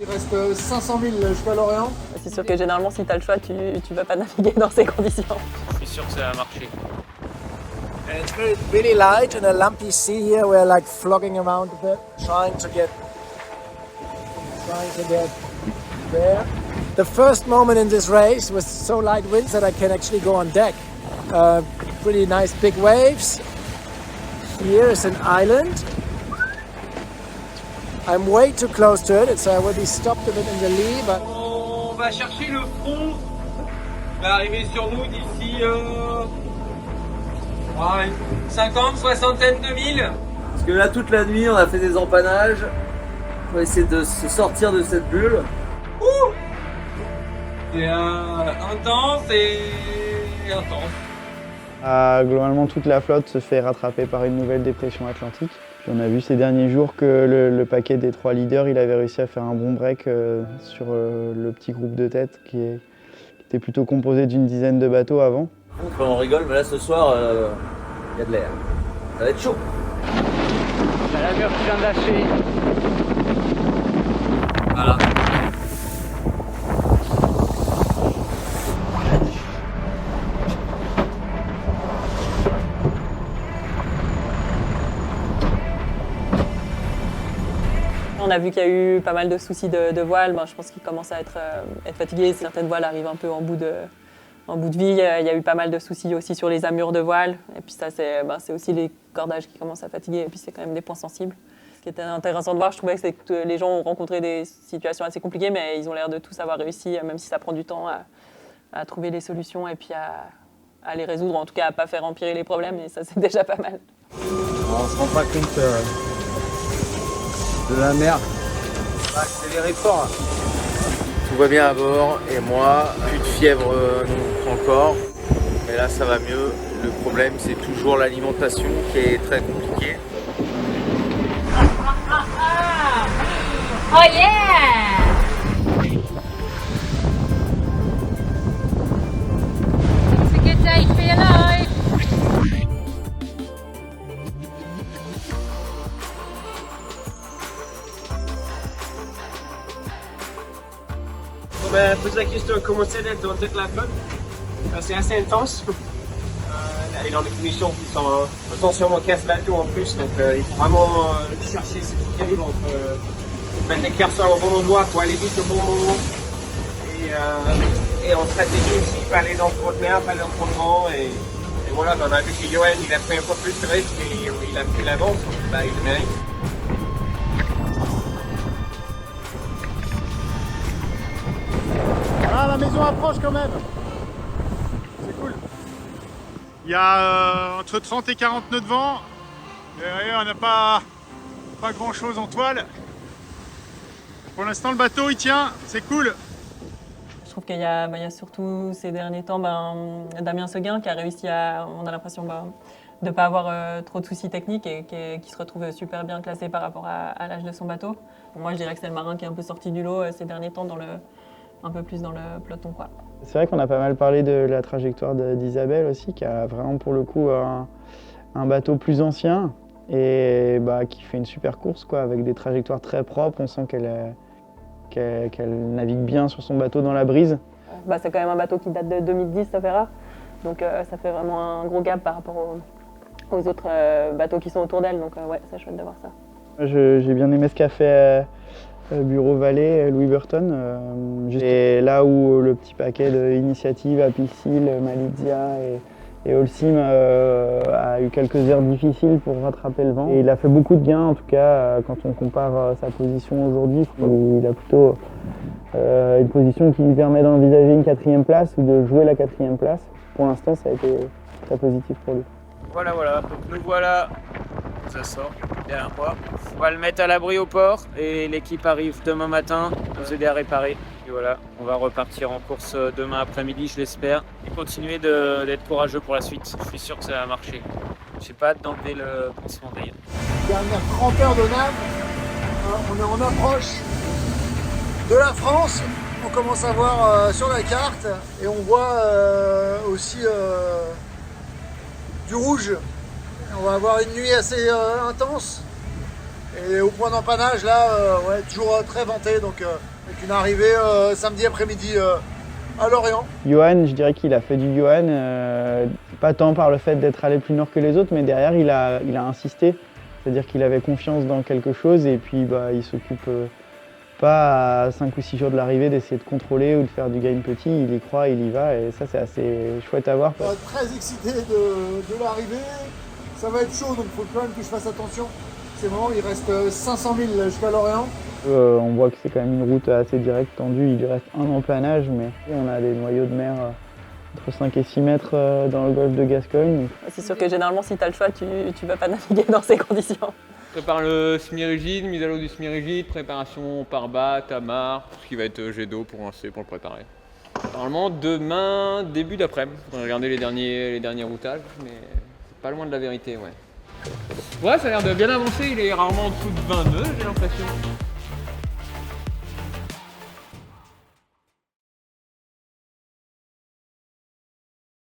Il reste 500 000 jusqu'à Lorient. C'est sûr que généralement, si tu as le choix, tu vas pas naviguer dans ces conditions. Je suis sûr que ça va marcher. And it's really light in a lumpy sea here. We're like flogging around a bit, trying to get there. The first moment in this race was so light winds that I can actually go on deck. Pretty nice big waves. Here is an island. I'm way too close to it, so I will be stopped a bit in the lee, but... On va chercher le front. Il va arriver sur nous d'ici 50, soixantaine de milles. Parce que là, toute la nuit, on a fait des empannages. On va essayer de se sortir de cette bulle. Ouh, c'est intense et intense. Globalement, toute la flotte se fait rattraper par une nouvelle dépression atlantique. Puis on a vu ces derniers jours que le paquet des 3 leaders, il avait réussi à faire un bon break sur le petit groupe de tête qui était plutôt composé d'une dizaine de bateaux avant. On rigole, mais là ce soir, il y a de l'air. Ça va être chaud. La mur qui vient de lâcher. Voilà. On a vu qu'il y a eu pas mal de soucis de voile. Je pense qu'ils commencent à être fatigués. Certaines voiles arrivent un peu en bout de vie. Il y a eu pas mal de soucis aussi sur les amures de voile. Et puis ça, c'est aussi les cordages qui commencent à fatiguer. Et puis c'est quand même des points sensibles. Ce qui était intéressant de voir, je trouvais, c'est que les gens ont rencontré des situations assez compliquées, mais ils ont l'air de tous avoir réussi, même si ça prend du temps, à trouver les solutions et puis à les résoudre, en tout cas à ne pas faire empirer les problèmes. Et ça, c'est déjà pas mal. On se rend pas compte de la mer. On va accélérer fort. Tout va bien à bord et moi, plus de fièvre non encore. Mais là ça va mieux. Le problème c'est toujours l'alimentation qui est très compliquée. Oh yeah! It's a good day to be alive. On va poser la question comment c'est d'être dans toute la flotte. C'est assez intense. Et dans des conditions qui sont potentiellement 15 bateaux en plus, donc il faut vraiment chercher cet équilibre entre mettre les curseurs au bon endroit pour aller vite au bon moment et en stratégie aussi, pas aller dans trop de mer, pas aller dans trop de vent et voilà, on a vu que Johan il a pris un peu plus de risques et il a pris l'avance, il le mérite. Ah, la maison approche quand même. C'est cool. Il y a entre 30 et 40 nœuds de vent. Derrière, on n'a pas grand chose en toile. Pour l'instant, le bateau il tient, c'est cool. Je trouve qu'il y a surtout ces derniers temps Damien Seguin qui a réussi on a l'impression de ne pas avoir trop de soucis techniques et qui se retrouve super bien classé par rapport à l'âge de son bateau. Pour moi, je dirais que c'est le marin qui est un peu sorti du lot ces derniers temps, un peu plus dans le peloton, quoi. C'est vrai qu'on a pas mal parlé de la trajectoire d'Isabelle aussi, qui a vraiment pour le coup un bateau plus ancien et qui fait une super course, quoi, avec des trajectoires très propres. On sent qu'elle navigue bien sur son bateau dans la brise. C'est quand même un bateau qui date de 2010, ça fait rare. Donc ça fait vraiment un gros gap par rapport aux autres bateaux qui sont autour d'elle. Donc ouais, c'est chouette de voir ça. J'ai bien aimé ce qu'a fait Bureau Vallée, Louis Burton. Et là où le petit paquet d'Initiative, Apicil, Malizia et Holcim a eu quelques heures difficiles pour rattraper le vent. Et il a fait beaucoup de gains, en tout cas, quand on compare sa position aujourd'hui. Il a plutôt une position qui lui permet d'envisager une 4e place ou de jouer la 4e place. Pour l'instant, ça a été très positif pour lui. Voilà, donc nous voilà, ça sort derrière moi. On va le mettre à l'abri au port et l'équipe arrive demain matin nous aider à réparer. Et voilà, on va repartir en course demain après-midi, je l'espère, et continuer d'être courageux pour la suite. Je suis sûr que ça va marcher. J'ai pas hâte d'enlever le pansement d'ailleurs. Dernière 30 heures de nave, on est en approche de la France. On commence à voir sur la carte et on voit aussi du rouge. On va avoir une nuit assez intense et au point d'empannage là, toujours très venté, donc Avec une arrivée samedi après-midi à Lorient. Johan, je dirais qu'il a fait du Johan, pas tant par le fait d'être allé plus nord que les autres, mais derrière il a insisté. C'est-à-dire qu'il avait confiance dans quelque chose et puis il s'occupe pas à 5 ou 6 jours de l'arrivée d'essayer de contrôler ou de faire du gain petit. Il y croit, il y va et ça c'est assez chouette à voir. Très excité de l'arrivée. Ça va être chaud donc il faut quand même que je fasse attention. C'est bon, il reste 500 000 jusqu'à Lorient. On voit que c'est quand même une route assez directe, tendue. Il lui reste un empannage, mais on a des noyaux de mer entre 5 et 6 mètres dans le golfe de Gascogne. C'est sûr que généralement, si tu as le choix, tu ne vas pas naviguer dans ces conditions. On prépare le semi-rigide, mise à l'eau du semi-rigide, préparation par batte, amarre, tout ce qui va être jet d'eau pour lancer, pour le préparer. Normalement, demain, début d'après-midi. On va regarder les derniers routages, mais c'est pas loin de la vérité, ouais. Ouais, ça a l'air de bien avancer, il est rarement en dessous de 20 nœuds, j'ai l'impression.